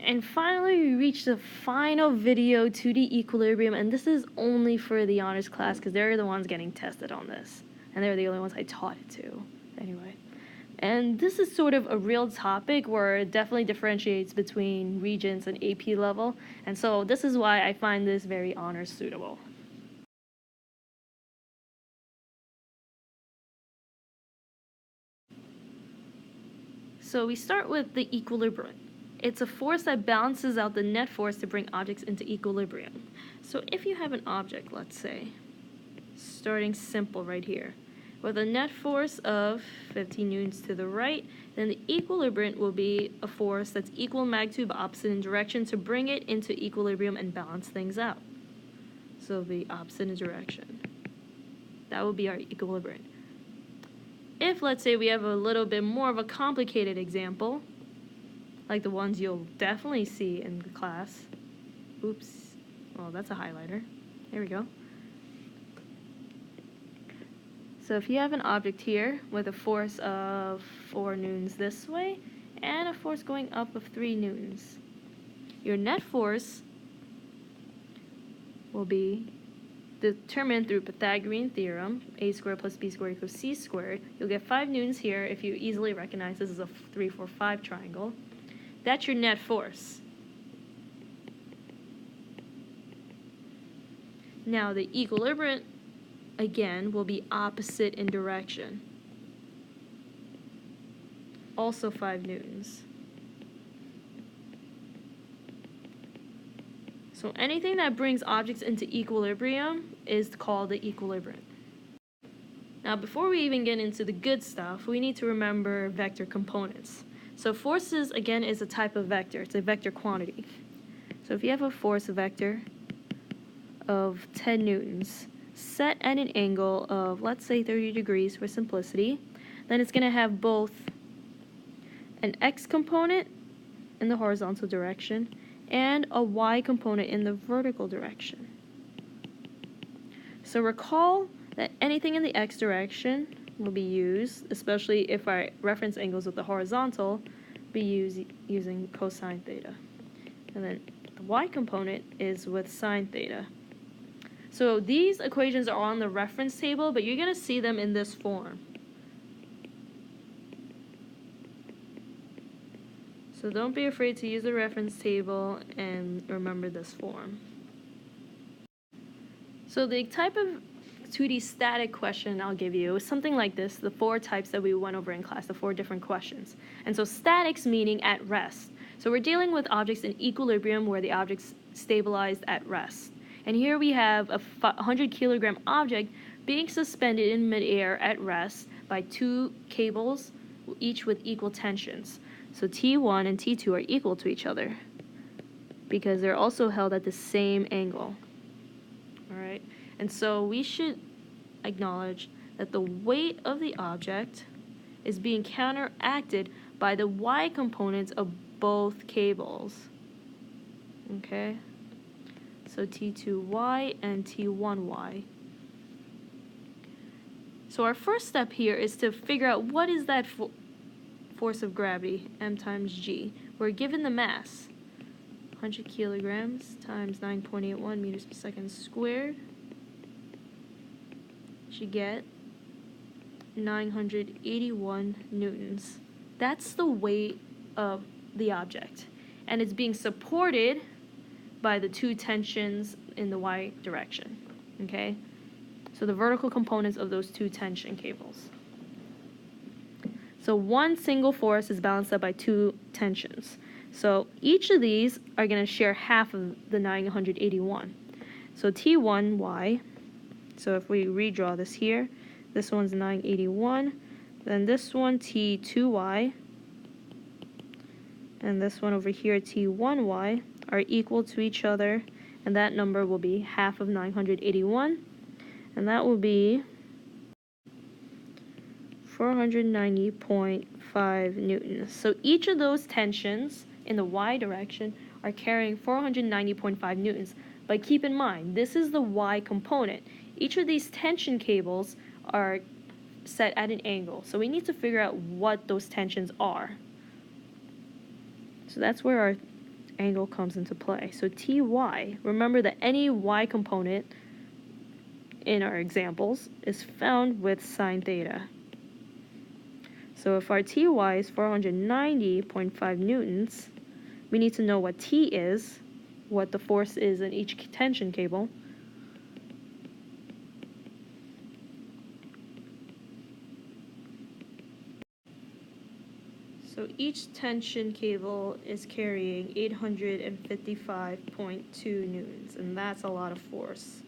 And finally, we reached the final video, 2D equilibrium, and this is only for the honors class because they're the ones getting tested on this, and they're the only ones I taught it to. Anyway, and this is sort of a real topic where it definitely differentiates between Regents and AP level, and so this is why I find this very honors suitable. So we start with the equilibrium. It's a force that balances out the net force to bring objects into equilibrium. So if you have an object, let's say, starting simple right here, with a net force of 15 newtons to the right, then the equilibrium will be a force that's equal in magnitude but opposite in direction to bring it into equilibrium and balance things out. So the opposite in direction. That will be our equilibrium. If, let's say, we have a little bit more of a complicated example, like the ones you'll definitely see in the class. Oops. Well, that's a highlighter. There we go. So if you have an object here with a force of 4 newtons this way and a force going up of 3 newtons, your net force will be determined through Pythagorean theorem, a squared plus b squared equals c squared. You'll get 5 newtons here if you easily recognize this is a 3, 4, 5 triangle. That's your net force. Now the equilibrium, again, will be opposite in direction. Also 5 newtons. So anything that brings objects into equilibrium is called the equilibrium. Now before we even get into the good stuff, we need to remember vector components. So forces, again, is a type of vector. It's a vector quantity. So if you have a force vector of 10 newtons set at an angle of, let's say, 30 degrees for simplicity, then it's going to have both an x component in the horizontal direction and a y component in the vertical direction. So recall that anything in the x direction will be used, especially if our reference angles with the horizontal, be used using cosine theta. And then the y component is with sine theta. So these equations are on the reference table, but you're going to see them in this form. So don't be afraid to use the reference table and remember this form. So the type of 2D static question I'll give you is something like this, the 4 types that we went over in class, the 4 different questions. And so statics meaning at rest. So we're dealing with objects in equilibrium where the object's stabilized at rest. And here we have a 100 kilogram object being suspended in midair at rest by 2 cables, each with equal tensions. So T1 and T2 are equal to each other because they're also held at the same angle. All right. And so we should acknowledge that the weight of the object is being counteracted by the y components of both cables. Okay? So T2y and T1y. So our first step here is to figure out what is that force of gravity, m times g. We're given the mass, 100 kilograms times 9.81 meters per second squared. Should get 981 newtons. That's the weight of the object. And it's being supported by the 2 tensions in the y direction. Okay? So the vertical components of those 2 tension cables. So one single force is balanced out by 2 tensions. So each of these are going to share half of the 981. So T1y, so if we redraw this here, this one's 981, then this one T2y, and this one over here T1y are equal to each other, and that number will be half of 981, and that will be 490.5 newtons. So each of those tensions in the y direction are carrying 490.5 newtons. But keep in mind, this is the y component. Each of these tension cables are set at an angle. So we need to figure out what those tensions are. So that's where our angle comes into play. So Ty, remember that any y component in our examples is found with sine theta. So if our Ty is 490.5 newtons, we need to know what T is, what the force is in each tension cable. So each tension cable is carrying 855.2 newtons, and that's a lot of force.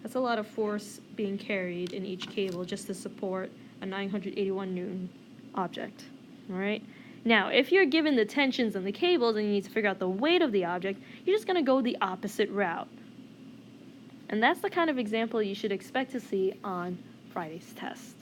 That's a lot of force being carried in each cable just to support a 981 newton object, all right? Now, if you're given the tensions on the cables and you need to figure out the weight of the object, you're just gonna go the opposite route. And that's the kind of example you should expect to see on Friday's test.